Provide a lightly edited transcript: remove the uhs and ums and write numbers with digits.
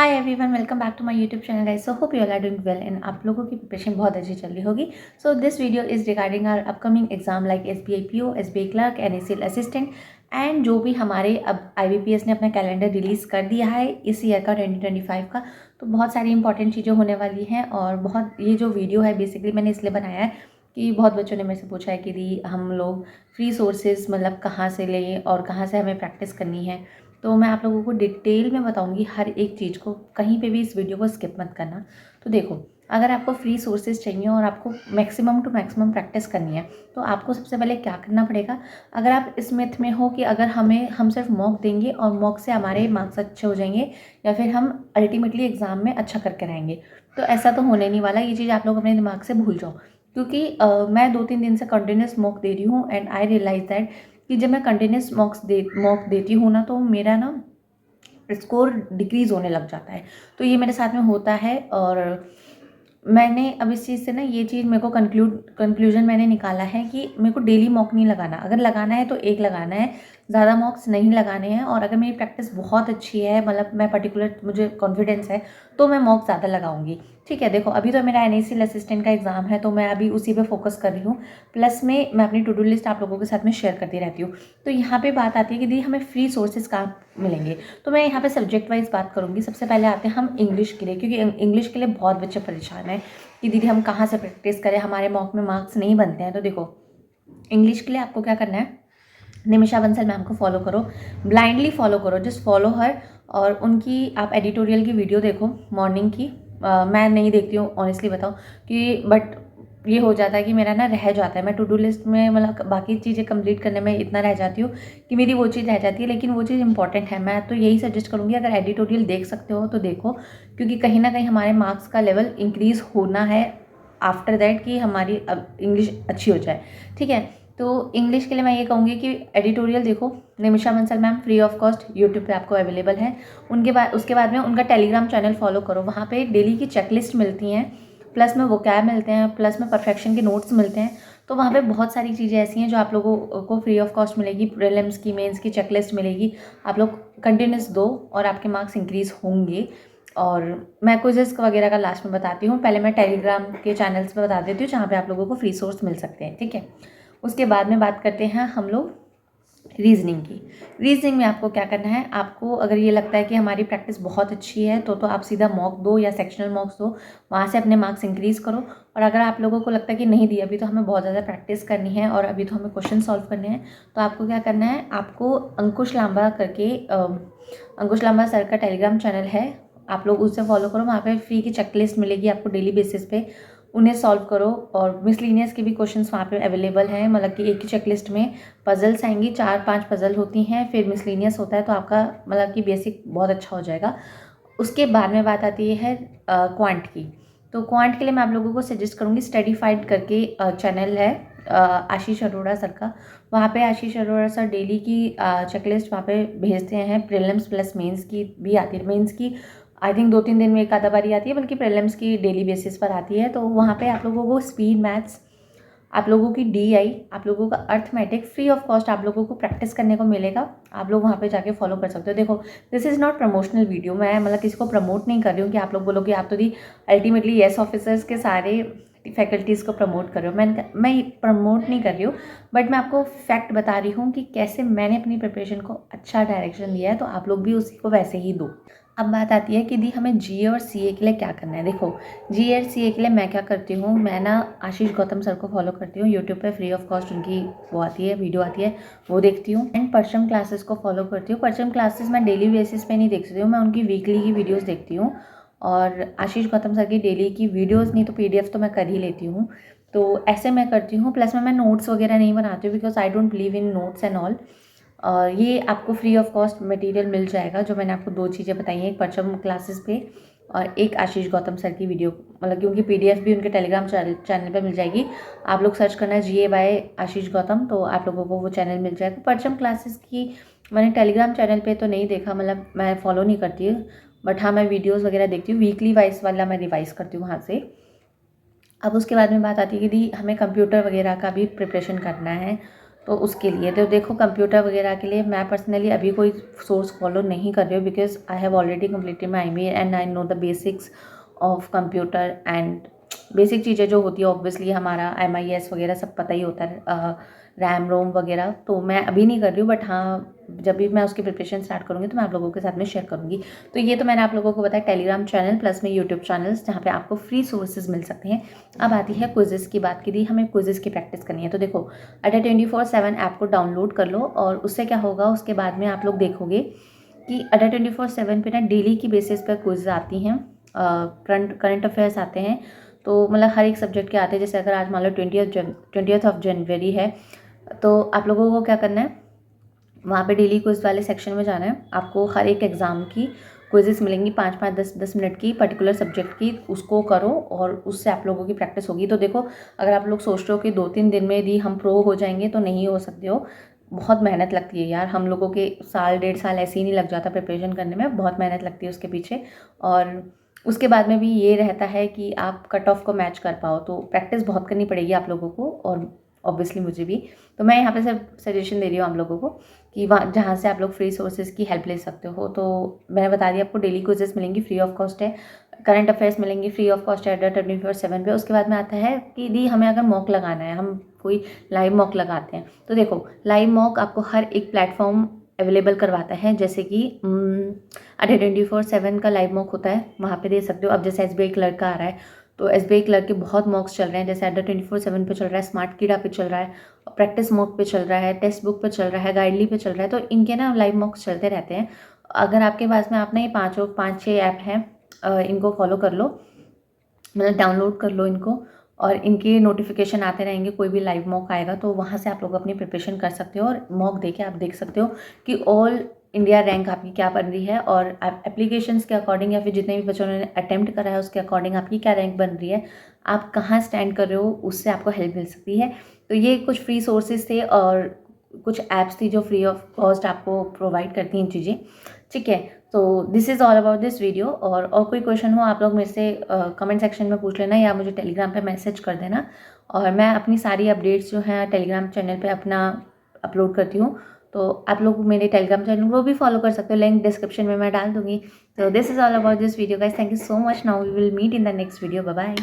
Hi everyone, welcome back to my YouTube channel guys. So hope you all are doing well and आप लोगों की preparation बहुत अच्छी चल रही होगी। So this video is regarding our upcoming exam like SBI PO, SBI clerk, NSL assistant and जो भी हमारे अब आईबीपीएस ने अपना कैलेंडर रिलीज़ कर दिया है इस ईयर का 2025 का। तो बहुत सारी इंपॉर्टेंट चीज़ें होने वाली हैं और बहुत ये जो वीडियो है बेसिकली मैंने इसलिए बनाया है कि बहुत बच्चों ने मेरे से पूछा है कि दी हम लोग फ्री सोर्सेज मतलब कहाँ से लें और कहाँ से हमें प्रैक्टिस करनी है। तो मैं आप लोगों को डिटेल में बताऊंगी हर एक चीज़ को, कहीं पे भी इस वीडियो को स्किप मत करना। तो देखो, अगर आपको फ्री सोर्सेज चाहिए और आपको मैक्सिमम टू मैक्सिमम प्रैक्टिस करनी है तो आपको सबसे पहले क्या करना पड़ेगा। अगर आप इस मिथ में हो कि अगर हम सिर्फ मॉक देंगे और मॉक से हमारे मार्क्स अच्छे हो जाएंगे या फिर हम अल्टीमेटली एग्ज़ाम में अच्छा करके रहेंगे, तो ऐसा तो होने नहीं वाला। ये चीज़ आप लोग अपने दिमाग से भूल जाओ, क्योंकि मैं 2-3 दिन से कंटिन्यूस मॉक दे रही हूँ एंड आई रियलाइज दैट कि जब मैं कंटिन्यूस मॉक देती हूँ ना तो मेरा ना स्कोर डिक्रीज़ होने लग जाता है। तो ये मेरे साथ में होता है और मैंने अब इस चीज़ से ना ये चीज़ मेरे को कंक्लूजन मैंने निकाला है कि मेरे को डेली मॉक नहीं लगाना। अगर लगाना है तो एक लगाना है, ज़्यादा मॉक्स नहीं लगाने हैं। और अगर मेरी प्रैक्टिस बहुत अच्छी है, मतलब मैं पर्टिकुलर मुझे कॉन्फिडेंस है, तो मैं मॉक ज़्यादा लगाऊंगी। ठीक है, देखो अभी तो मेरा एनएसएल असिस्टेंट का एग्ज़ाम है तो मैं अभी उसी पे फोकस कर रही हूँ। प्लस में मैं अपनी टू डू लिस्ट आप लोगों के साथ में शेयर करती रहती हूँ। तो यहाँ पे बात आती है कि दी हमें फ्री सोर्सेज कहाँ मिलेंगे। तो मैं यहाँ पे सब्जेक्ट वाइज बात करूँगी। सबसे पहले आते हैं हम इंग्लिश के लिए, क्योंकि इंग्लिश के लिए बहुत बच्चे परेशान हैं कि दीदी हम कहाँ से प्रैक्टिस करें, हमारे मॉक में मार्क्स नहीं बनते हैं। तो देखो, इंग्लिश के लिए आपको क्या करना है, निमिषा बंसल मैम को फॉलो करो, ब्लाइंडली फॉलो करो, जस्ट फॉलो हर। और उनकी आप एडिटोरियल की वीडियो देखो मॉर्निंग की। मैं नहीं देखती हूँ ऑनेस्टली बताऊँ कि, बट ये हो जाता है कि मेरा ना रह जाता है, मैं टू डू लिस्ट में मतलब बाकी चीज़ें कंप्लीट करने में इतना रह जाती हूँ कि मेरी वो चीज़ रह जाती है, लेकिन वो चीज़ इंपॉर्टेंट है। मैं तो यही सजेस्ट करूँगी, अगर एडिटोरियल देख सकते हो तो देखो, क्योंकि कहीं ना कहीं हमारे मार्क्स का लेवल इंक्रीज़ होना है आफ्टर दैट कि हमारी अब इंग्लिश अच्छी हो जाए। ठीक है, तो इंग्लिश के लिए मैं ये कहूँगी कि एडिटोरियल देखो, Nimisha Bansal ma'am free of cost YouTube पे आपको अवेलेबल है। उसके बाद में उनका टेलीग्राम चैनल फॉलो करो, वहाँ पे डेली की चेकलिस्ट मिलती हैं, प्लस में वोकैब मिलते हैं, प्लस में परफेक्शन के नोट्स मिलते हैं। तो वहाँ पे बहुत सारी चीज़ें ऐसी हैं जो आप लोगों को फ्री ऑफ कॉस्ट मिलेगी। प्रीलिम्स की, मेंस की चेकलिस्ट मिलेगी। आप लोग कंटिन्यूस दो और आपके मार्क्स इंक्रीज़ होंगे। और मैं क्विज़ेस वगैरह का लास्ट में बताती हूँ, पहले मैं टेलीग्राम के चैनल्स पे बता देती हूँ जहाँ पे आप लोगों को फ्री सोर्स मिल सकते हैं। ठीक है, उसके बाद में बात करते हैं हम लोग रीजनिंग की। रीजनिंग में आपको क्या करना है, आपको अगर ये लगता है कि हमारी प्रैक्टिस बहुत अच्छी है तो आप सीधा मॉक दो या सेक्शनल मॉक्स दो, वहाँ से अपने मार्क्स इंक्रीज़ करो। और अगर आप लोगों को लगता है कि नहीं दी अभी तो हमें बहुत ज़्यादा प्रैक्टिस करनी है और अभी तो हमें क्वेश्चन सॉल्व करने हैं, तो आपको क्या करना है, आपको अंकुश लांबा करके अंकुश लांबा सर का टेलीग्राम चैनल है, आप लोग उससे फॉलो करो। वहाँ पे फ्री की चेकलिस्ट मिलेगी आपको डेली बेसिस पे, उन्हें सॉल्व करो। और मिसलिनियस के भी क्वेश्चंस वहाँ पे अवेलेबल हैं, मतलब कि एक ही चेकलिस्ट में पजल्स आएंगी, 4-5 पजल होती हैं, फिर मिसलिनियस होता है, तो आपका मतलब कि बेसिक बहुत अच्छा हो जाएगा। उसके बाद में बात आती है क्वांट की। तो क्वांट के लिए मैं आप लोगों को सजेस्ट करूँगी, स्टडीफाइड करके चैनल है आशीष अरोड़ा सर का। वहाँ पे आशीष अरोड़ा सर डेली की चेकलिस्ट वहाँ पे भेजते हैं। प्रीलिम्स प्लस मेंस की भी आती है, मेंस की आई थिंक 2-3 दिन में एक आधा बारी आती है, बल्कि प्रीलिम्स की डेली बेसिस पर आती है। तो वहाँ पे आप लोगों को स्पीड मैथ्स, आप लोगों की डीआई, आप लोगों का अर्थमेटिक फ्री ऑफ कॉस्ट आप लोगों को प्रैक्टिस करने को मिलेगा। आप लोग वहाँ पे जाके फॉलो कर सकते हो। देखो, this is not promotional video, मैं मतलब किसी को प्रमोट नहीं कर रही हूँ कि आप लोग बोलो कि आप तो दी अल्टीमेटली येस ऑफिसर्स के सारे फैकल्टीज़ को प्रमोट कर रहे हो। मैं प्रमोट नहीं कर रही हूँ, बट मैं आपको फैक्ट बता रही हूँ कि कैसे मैंने अपनी प्रिपरेशन को अच्छा डायरेक्शन दिया है, तो आप लोग भी उसी को वैसे ही दो। अब बात आती है कि दी हमें जीए और सीए के लिए क्या करना है। देखो, जीए और सीए के लिए मैं क्या करती हूँ, मैं ना आशीष गौतम सर को फॉलो करती हूँ यूट्यूब पे, फ्री ऑफ कॉस्ट उनकी वो आती है, वीडियो आती है, वो देखती हूँ। एंड परचम क्लासेस को फॉलो करती हूँ। परचम क्लासेस मैं डेली बेसिस पे नहीं देख सकती हूँ, मैं उनकी वीकली की वीडियोज़ देखती हूँ। और आशीष गौतम सर की डेली की वीडियोज़ नहीं तो PDF तो मैं कर ही लेती हूँ। तो ऐसे मैं करती हूँ। प्लस में मैं नोट्स वगैरह नहीं बनाती हूँ, because I don't believe in notes and all. ये आपको फ्री ऑफ कॉस्ट मटेरियल मिल जाएगा, जो मैंने आपको 2 चीज़ें बताई हैं, एक परचम क्लासेस पे और एक आशीष गौतम सर की वीडियो, मतलब कि उनकी PDF भी उनके टेलीग्राम चैनल पे मिल जाएगी। आप लोग सर्च करना GA बाय आशीष गौतम, तो आप लोगों को वो चैनल मिल जाएगा। परचम क्लासेस की मैंने टेलीग्राम चैनल पे तो नहीं देखा, मतलब मैं फॉलो नहीं करती हूँ, बट हाँ मैं वीडियोज़ वगैरह देखती हूँ, वीकली वाइज वाला मैं रिवाइज़ करती हूँ वहाँ से। अब उसके बाद में बात आती है कि दी हमें कंप्यूटर वगैरह का भी प्रिपरेशन करना है, तो उसके लिए तो देखो कंप्यूटर वगैरह के लिए मैं पर्सनली अभी कोई सोर्स फॉलो नहीं कर रही हूँ, because I have already completed my MBA and I know the basics of computer and basic चीज़ें जो होती है ऑब्वियसली हमारा MIS वगैरह सब पता ही होता है, रैम रोम वगैरह, तो मैं अभी नहीं कर रही हूँ, बट हाँ जब भी मैं उसकी प्रिपरेशन स्टार्ट करूँगी तो मैं आप लोगों के साथ में शेयर करूँगी। तो ये तो मैंने आप लोगों को बताया टेलीग्राम चैनल प्लस में यूट्यूब चैनल्स जहाँ पे आपको फ्री सोर्सेज मिल सकते हैं। अब आती है क्विजेस की बात की थी, हमें क्विजेस की प्रैक्टिस करनी है। तो देखो अड्डा 24/7 ऐप को डाउनलोड कर लो और उससे क्या होगा, उसके बाद में आप लोग देखोगे कि अड्डा 24/7 पे ना डेली की बेसिस पर क्विज आती हैं, करंट अफेयर्स आते हैं, तो मतलब हर एक सब्जेक्ट के आते हैं। जैसे अगर आज मान लो 20th ऑफ जनवरी है, तो आप लोगों को क्या करना है, वहाँ पे डेली क्विज वाले सेक्शन में जाना है। आपको हर एक एग्ज़ाम की क्विजेस मिलेंगी 5-5 10-10 मिनट की, पर्टिकुलर सब्जेक्ट की, उसको करो और उससे आप लोगों की प्रैक्टिस होगी। तो देखो अगर आप लोग सोच रहे हो कि 2-3 दिन में यदि हम प्रो हो जाएंगे, तो नहीं हो सकते हो। बहुत मेहनत लगती है यार, हम लोगों के साल 1.5 साल ऐसे ही नहीं लग जाता प्रिपरेशन करने में, बहुत मेहनत लगती है उसके पीछे। और उसके बाद में भी ये रहता है कि आप कट ऑफ को मैच कर पाओ, तो प्रैक्टिस बहुत करनी पड़ेगी आप लोगों को और ऑब्वियसली मुझे भी। तो मैं यहाँ पे सिर्फ सजेशन दे रही हूँ आप लोगों को कि वहाँ जहाँ से आप लोग फ्री सोर्सेज की हेल्प ले सकते हो। तो मैंने बता दिया आपको डेली क्विजेस मिलेंगी, फ्री ऑफ कॉस्ट है। करंट अफेयर्स मिलेंगी, फ्री ऑफ कॉस्ट है अड्डा 24/7 पे। उसके बाद में आता है कि दी हमें अगर मॉक लगाना है, हम कोई लाइव मॉक लगाते हैं, तो देखो लाइव मॉक आपको हर एक प्लेटफॉर्म अवेलेबल करवाता है। जैसे कि अड्डा 24/7 का लाइव मॉक होता है, वहाँ पे दे सकते हो। अब जैसे SBI क्लर्क का आ रहा है, तो SBI क्लर्क के बहुत मॉक्स चल रहे हैं, जैसे अड्डा 24/7 पे चल रहा है, स्मार्ट कीड़ा पे चल रहा है, प्रैक्टिस मोड पे चल रहा है, टेक्स्ट बुक पे चल रहा है, गाइडली पे चल रहा है। तो इनके ना लाइव मॉक्स चलते रहते हैं। अगर आपके पास में आप ना ये 5-6 ऐप हैं, इनको फॉलो कर लो, मतलब डाउनलोड कर लो इनको, और इनके नोटिफिकेशन आते रहेंगे। कोई भी लाइव मॉक आएगा तो वहाँ से आप लोग अपनी प्रिपरेशन कर सकते हो और मॉक देके आप देख सकते हो कि ऑल इंडिया रैंक आपकी क्या बन रही है, और आप एप्लीकेशंस के अकॉर्डिंग या फिर जितने भी बच्चों ने अटेम्प्ट करा है उसके अकॉर्डिंग आपकी क्या रैंक बन रही है, आप कहाँ स्टैंड कर रहे हो, उससे आपको हेल्प मिल सकती है। तो ये कुछ फ्री सोर्सेज थे और कुछ ऐप्स थी जो फ्री ऑफ कॉस्ट आपको प्रोवाइड करती हैं चीज़ें, ठीक है। तो this is all about this video. और कोई क्वेश्चन हो आप लोग मेरे से कमेंट सेक्शन में पूछ लेना या मुझे टेलीग्राम पे मैसेज कर देना, और मैं अपनी सारी अपडेट्स जो हैं टेलीग्राम चैनल पे अपना अपलोड करती हूँ। तो आप लोग मेरे टेलीग्राम चैनल को भी फॉलो कर सकते हो, लिंक डिस्क्रिप्शन में मैं डाल दूँगी। तो this is all about this video guys, thank you so much. Now we will meet in the next video, bye bye.